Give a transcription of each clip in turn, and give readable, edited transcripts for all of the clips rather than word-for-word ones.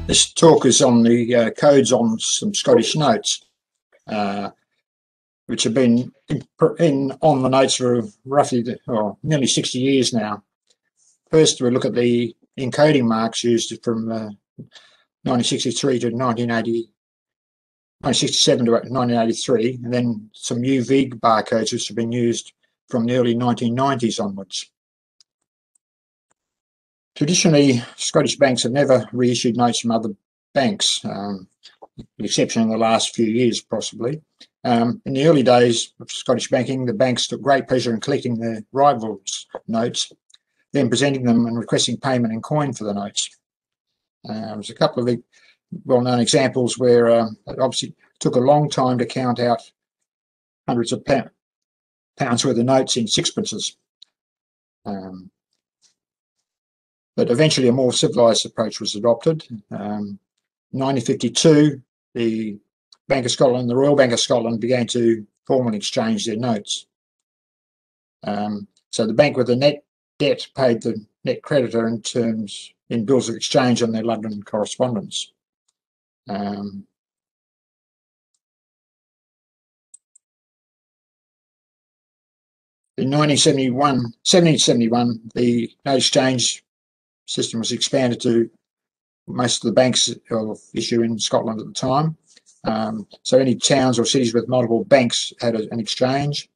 This talk is on the codes on some Scottish notes, which have been on the notes for roughly nearly 60 years now. First, we'll look at the encoding marks used from 1963 to 1967 to 1983, and then some UV barcodes which have been used from the early 1990s onwards. Traditionally, Scottish banks have never reissued notes from other banks, with the exception of the last few years, possibly. In the early days of Scottish banking, the banks took great pleasure in collecting their rivals' notes, then presenting them and requesting payment in coin for the notes. There's a couple of well-known examples where it obviously took a long time to count out hundreds of pounds worth of notes in sixpences. But eventually a more civilised approach was adopted. In 1952, the Bank of Scotland, the Royal Bank of Scotland, began to formally exchange their notes. So the bank with the net debt paid the net creditor in bills of exchange on their London correspondence. In 1771, the note exchange system was expanded to most of the banks of issue in Scotland at the time. So any towns or cities with multiple banks had an exchange.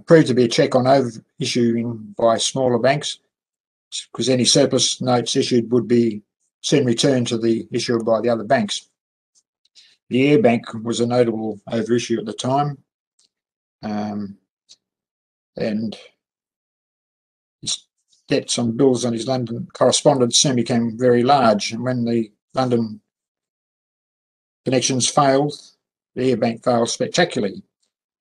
Proved to be a check on over-issuing by smaller banks, because any surplus notes issued would be soon returned to the issuer by the other banks. The Ayr Bank was a notable overissue at the time, and its debts on bills on his London correspondence soon became very large, and when the London connections failed, the Ayr Bank failed spectacularly.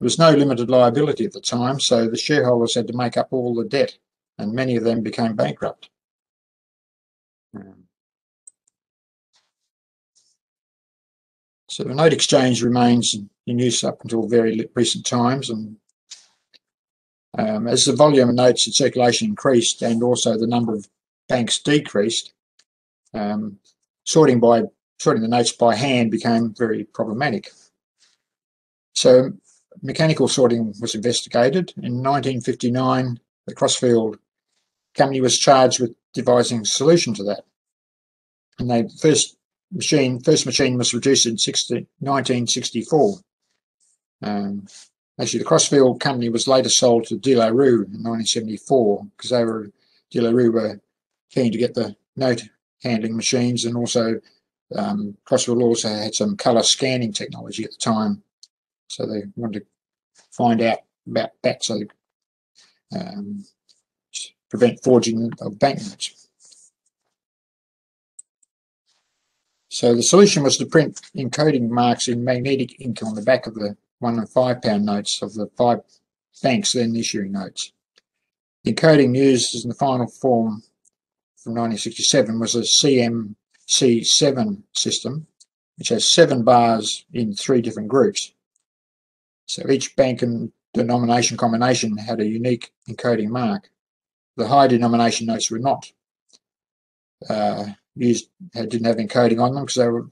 There was no limited liability at the time, so the shareholders had to make up all the debt, and many of them became bankrupt. So the note exchange remains in use up until very recent times, and as the volume of notes in circulation increased and also the number of banks decreased, sorting the notes by hand became very problematic. So mechanical sorting was investigated. In 1959, the Crossfield company was charged with devising a solution to that, and the first machine was produced in 1964. Actually, the Crossfield company was later sold to De La Rue in 1974, because De La Rue were keen to get the note handling machines, and also Crossfield also had some colour scanning technology at the time, so they wanted to find out about that, so prevent forging of banknotes. So the solution was to print encoding marks in magnetic ink on the back of the £1 and £5 notes of the 5 banks then issuing notes. The encoding used in the final form from 1967 was a CMC7 system, which has 7 bars in 3 different groups. So each bank and denomination combination had a unique encoding mark. The high denomination notes were not didn't have encoding on them, because they were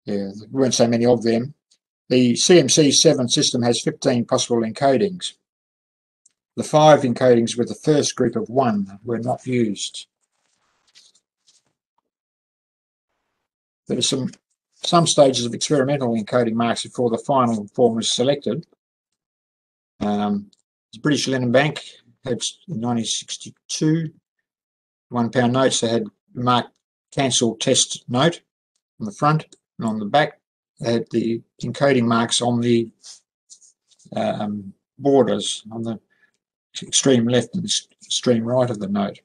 there weren't so many of them. The CMC7 system has 15 possible encodings. The 5 encodings with the first group of 1 were not used. There are some stages of experimental encoding marks before the final form was selected. The British Linen Bank had, in 1962, £1 notes. They had marked cancel test note on the front, and on the back they had the encoding marks on the borders on the extreme left and extreme right of the note.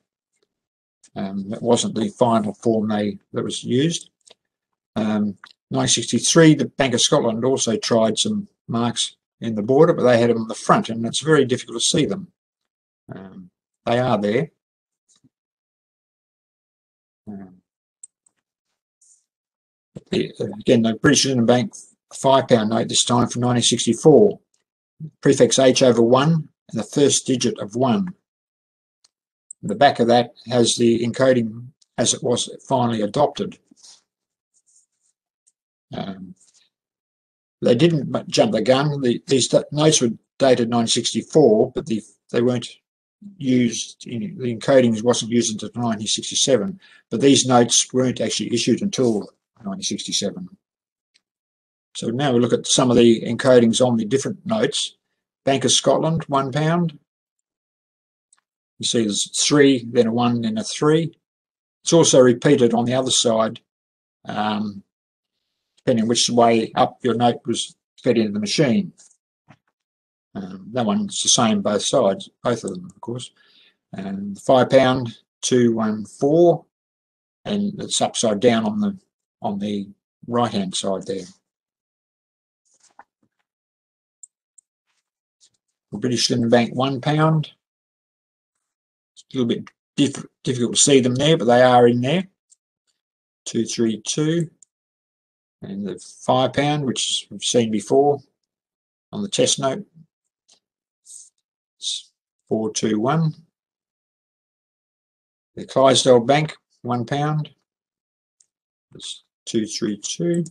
That wasn't the final form that was used. 1963, the Bank of Scotland also tried some marks in the border, but they had them on the front, and it's very difficult to see them. They are there. Again, the British Linen Bank £5 note, this time from 1964, prefix H over 1 and the first digit of 1. The back of that has the encoding as it was finally adopted. They didn't jump the gun. These notes were dated 1964, but they weren't used. The encoding wasn't used until 1967. But these notes weren't actually issued until 1967. So now we look at some of the encodings on the different notes. Bank of Scotland, £1. You see there's 3, then a 1, then a 3. It's also repeated on the other side, depending on which way up your note was fed into the machine. That one's the same both sides, both of them, of course. £5, 214, and it's upside down on the right-hand side there. The British Linen Bank £1. It's a little bit difficult to see them there, but they are in there. 232. And the £5, which we've seen before on the test note, it's 421. The Clydesdale Bank, £1, it's 232.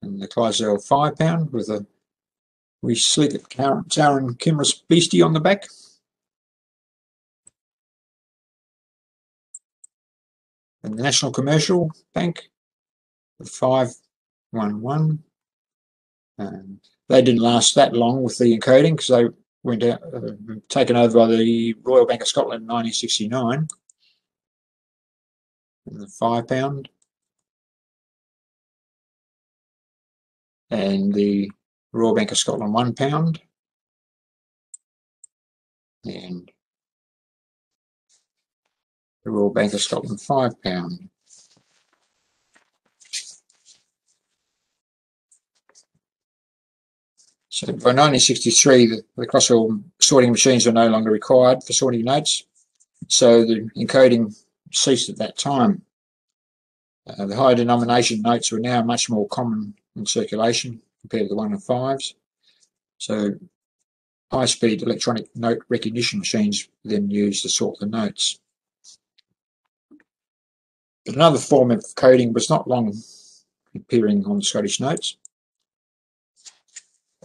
And the Clydesdale £5 with a wee slick at Taran Kimmeris Beastie on the back. And the National Commercial Bank, the 511. They didn't last that long with the encoding because they went out, taken over by the Royal Bank of Scotland in 1969. And the £5. And the Royal Bank of Scotland £1. And the Royal Bank of Scotland £5. So by 1963, the crosswell sorting machines were no longer required for sorting notes, so the encoding ceased at that time. The higher denomination notes were now much more common in circulation compared to the 1 and 5s. So high-speed electronic note recognition machines were then used to sort the notes. But another form of coding was not long appearing on the Scottish notes.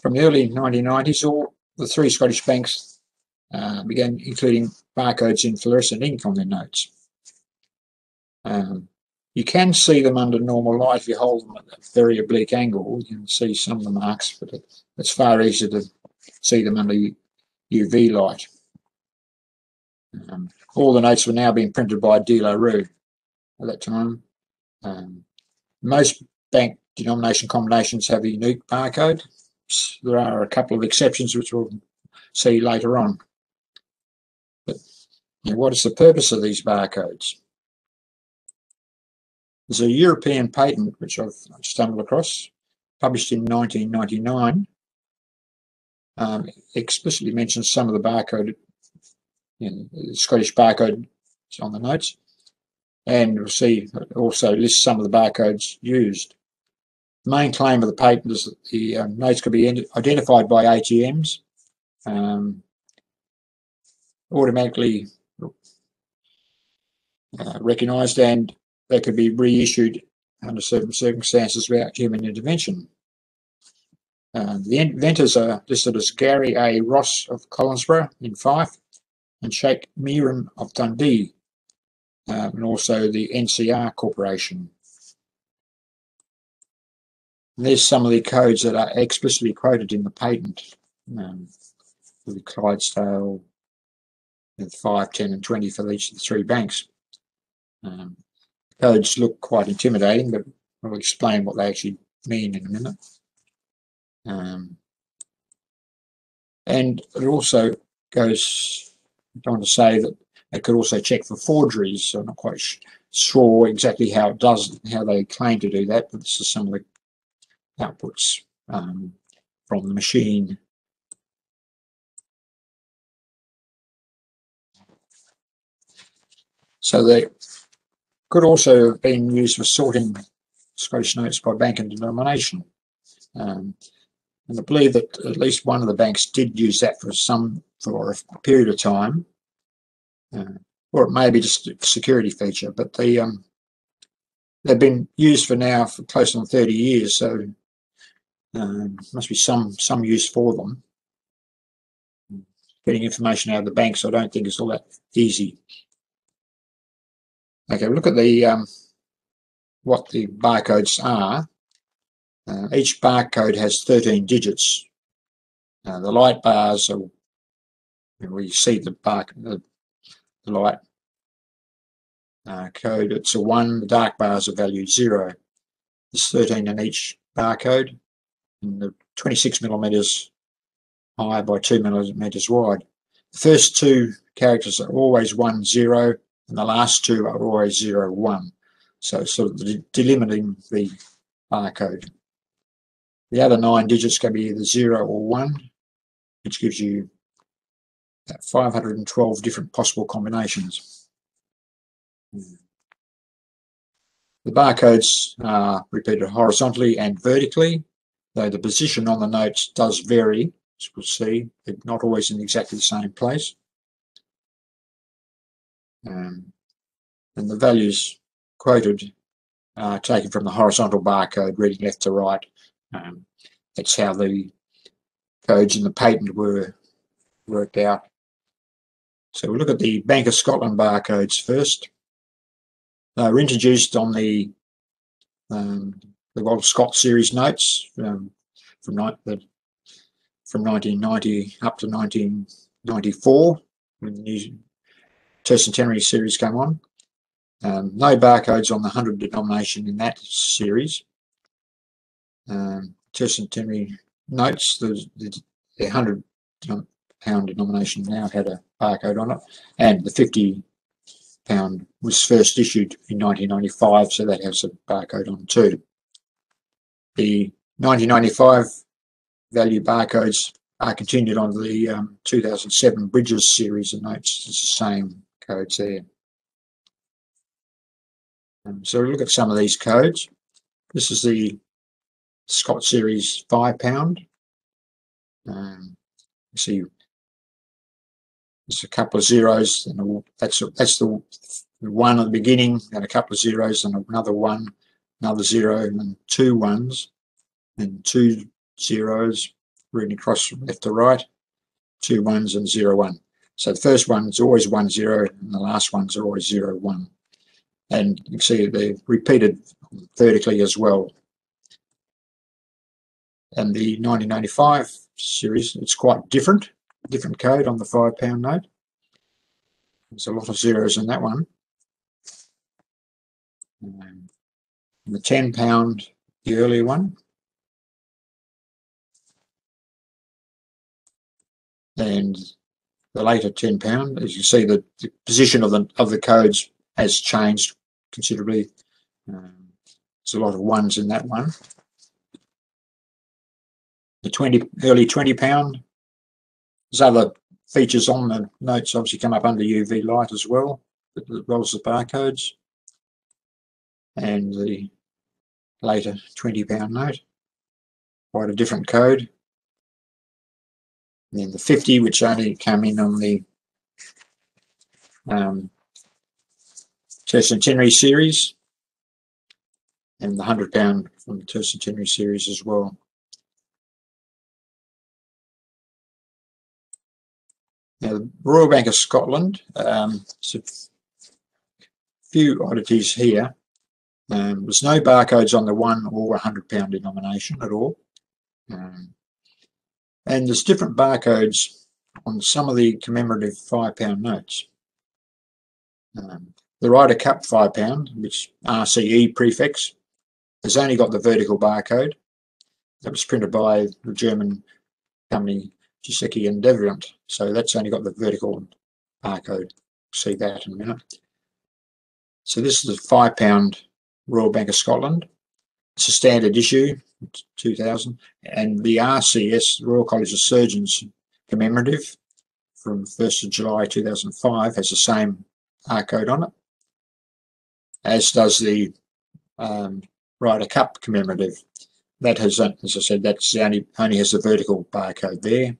From the early 1990s, all the 3 Scottish banks began including barcodes in fluorescent ink on their notes. You can see them under normal light if you hold them at a very oblique angle. You can see some of the marks, but it's far easier to see them under UV light. All the notes were now being printed by De La Rue at that time. Most bank denomination combinations have a unique barcode. There are a couple of exceptions which we'll see later on. But what is the purpose of these barcodes? There's a European patent which I've stumbled across, published in 1999. Explicitly mentions some of the barcode, the Scottish barcode on the notes, and we'll see also lists some of the barcodes used. The main claim of the patent is that the notes could be identified by ATMs, automatically recognised, and they could be reissued under certain circumstances without human intervention. The inventors are listed as Gary A. Ross of Collinsborough in Fife and Sheikh Miran of Dundee, and also the NCR Corporation. And there's some of the codes that are explicitly quoted in the patent. The Clydesdale, 5, 10 and 20 for each of the 3 banks. Codes look quite intimidating, but I'll explain what they actually mean in a minute. And it also goes on to say that it could also check for forgeries. So I'm not quite sure exactly how it does, how they claim to do that, but this is some of the outputs from the machine. So they could also have been used for sorting Scottish notes by bank and denomination. And I believe that at least one of the banks did use that for a period of time. or it may be just a security feature, but they've been used for close on 30 years, so must be some use for them. Getting information out of the banks, I don't think is all that easy. Okay, look at the what the barcodes are. Each barcode has 13 digits. The light bars are where you see the light code. It's a 1. The dark bars are value 0. There's 13 in each barcode, and the 26 millimeters high by 2 millimeters wide. The first 2 characters are always 1, 0, and the last 2 are always 0, 1. So sort of delimiting the barcode. The other 9 digits can be either 0 or 1, which gives you 512 different possible combinations. The barcodes are repeated horizontally and vertically, though the position on the notes does vary, as we'll see, but not always in exactly the same place. And the values quoted are taken from the horizontal barcode, reading left to right. That's how the codes in the patent were worked out. So we'll look at the Bank of Scotland barcodes first. They were introduced on the old Scott series notes from 1990 up to 1994, when the new tercentenary series came on. No barcodes on the 100 denomination in that series. Tercentenary notes, the 100 pound denomination now had a barcode on it, and the 50 pound was first issued in 1995, so that has a barcode on too. The 1995 value barcodes are continued on the 2007 Bridges series of notes. It's the same codes there. So we'll look at some of these codes. This is the Scott series 5 pound. You see there's a couple of zeros, and that's the 1 at the beginning, and a couple of zeros, and another 1, another 0, and 2 1s, and 2 zeros, reading across from left to right, 2 1s and 0 1. So the first one is always 1 0, and the last ones are always 0 1. And you can see they're repeated vertically as well. And the 1995 series, it's quite different code on the 5 pound note. There's a lot of zeros in that one. And the 10 pound, the earlier one. And the later 10 pound, as you see, the position of the codes has changed considerably. There's a lot of 1s in that one. The early 20 pound. There's other features on the notes obviously come up under UV light as well as the barcodes. And the later 20 pound note, quite a different code. And then the 50, which only came in on the tercentenary series, and the 100 pound from the tercentenary series as well. Now, the Royal Bank of Scotland, so a few oddities here. There's no barcodes on the 1 or 100 pound denomination at all. And there's different barcodes on some of the commemorative 5 pound notes. The Ryder Cup 5 pound, which RCE prefix, has only got the vertical barcode. That was printed by the German company Giesecke and Devrient, so that's only got the vertical barcode. See that in a minute. So this is the 5 pound Royal Bank of Scotland. It's a standard issue, 2000, and the RCS, Royal College of Surgeons commemorative from 1st of July 2005 has the same barcode on it, as does the Ryder Cup commemorative. That has, as I said, that's only has the vertical barcode there.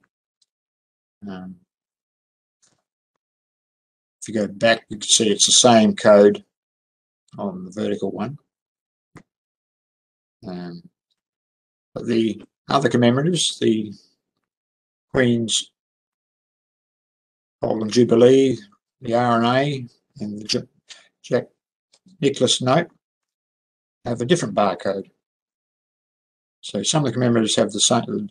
If you go back, you can see it's the same code on the vertical one. But the other commemoratives, the Queen's Golden Jubilee, the RNA, and the Jack Nicholas note have a different barcode. So some of the commemoratives have the same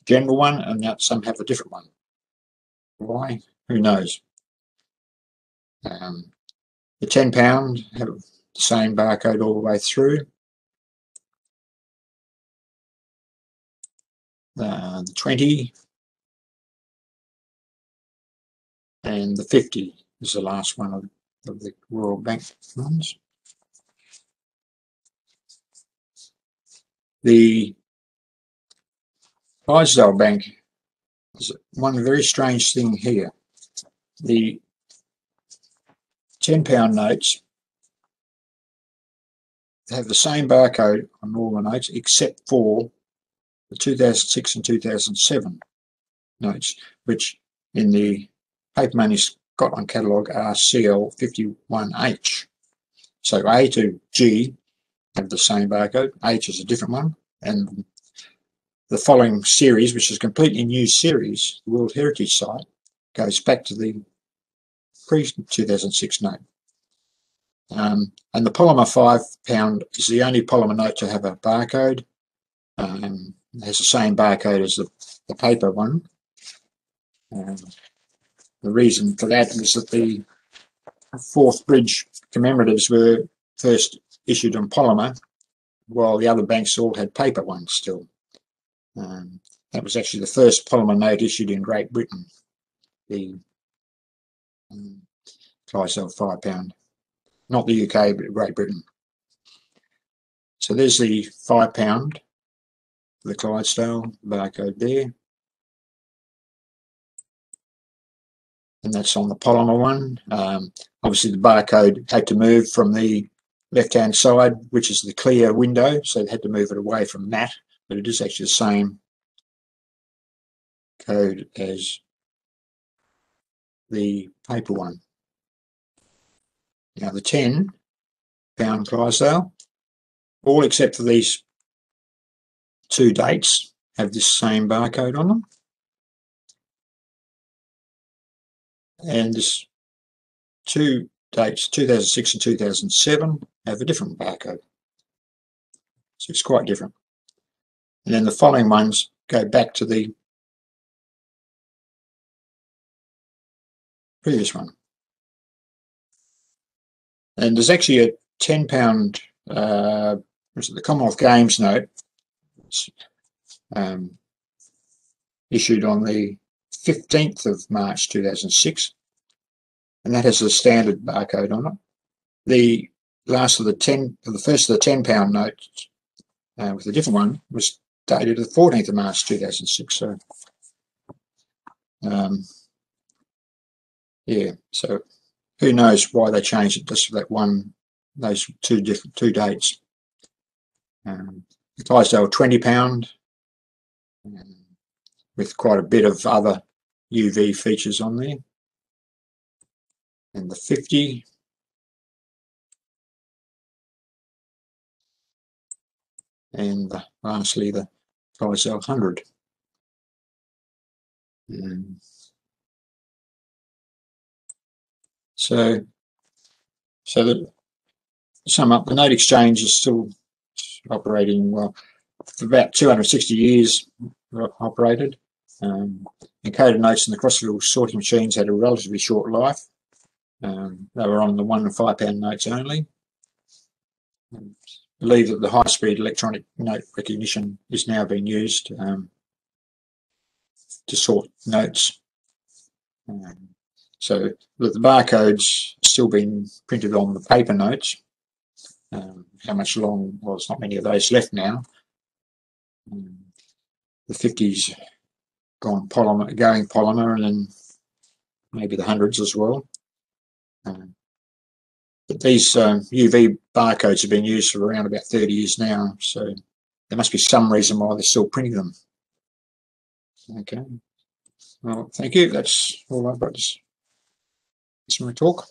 general one, and some have a different one. Why? Who knows? The £10 have the same barcode all the way through. The 20 and the 50 is the last one of the Royal Bank ones. The Clydesdale Bank is one very strange thing here. The £10 notes have the same barcode on all the notes except for the 2006 and 2007 notes, which in the paper money Scotland catalogue are CL51H. So A to G have the same barcode, H is a different one, and the following series, which is a completely new series, the World Heritage Site, goes back to the pre-2006 note. And the polymer £5 is the only polymer note to have a barcode. It has the same barcode as the paper one. The reason for that is that the Forth Bridge commemoratives were first issued on polymer, while the other banks all had paper ones still. That was actually the first polymer note issued in Great Britain, the Clydesdale £5. Not the UK, but Great Britain. So there's the £5, the Clydesdale barcode there. And that's on the polymer one. Obviously the barcode had to move from the left-hand side, which is the clear window, so it had to move it away from that, but it is actually the same code as the paper one. Now the £10 Clydesdale, all except for these two dates, have this same barcode on them. And this two dates, 2006 and 2007, have a different barcode. So it's quite different. And then the following ones go back to the previous one. And there's actually a £10, the Commonwealth Games note, issued on the 15th of March 2006, and that has a standard barcode on it. The first of the £10 notes with a different one was dated the 14th of March 2006. So yeah, so who knows why they changed it just for that one, those two dates. The Clydesdale £20 with quite a bit of other UV features on there, and the 50, and lastly the Clydesdale 100. So to sum up, the note exchange is still operating well. For about 260 years operated. Encoded notes in the Crossville sorting machines had a relatively short life. They were on the £1 and £5 notes only. I believe that the high-speed electronic note recognition is now being used to sort notes. So that the barcodes are still being printed on the paper notes. How much long? Well, there's not many of those left now. The 50s going polymer, and then maybe the 100s as well. But these UV barcodes have been used for around about 30 years now, so there must be some reason why they're still printing them. Okay. Well, thank you. That's all I've got to Customer talk.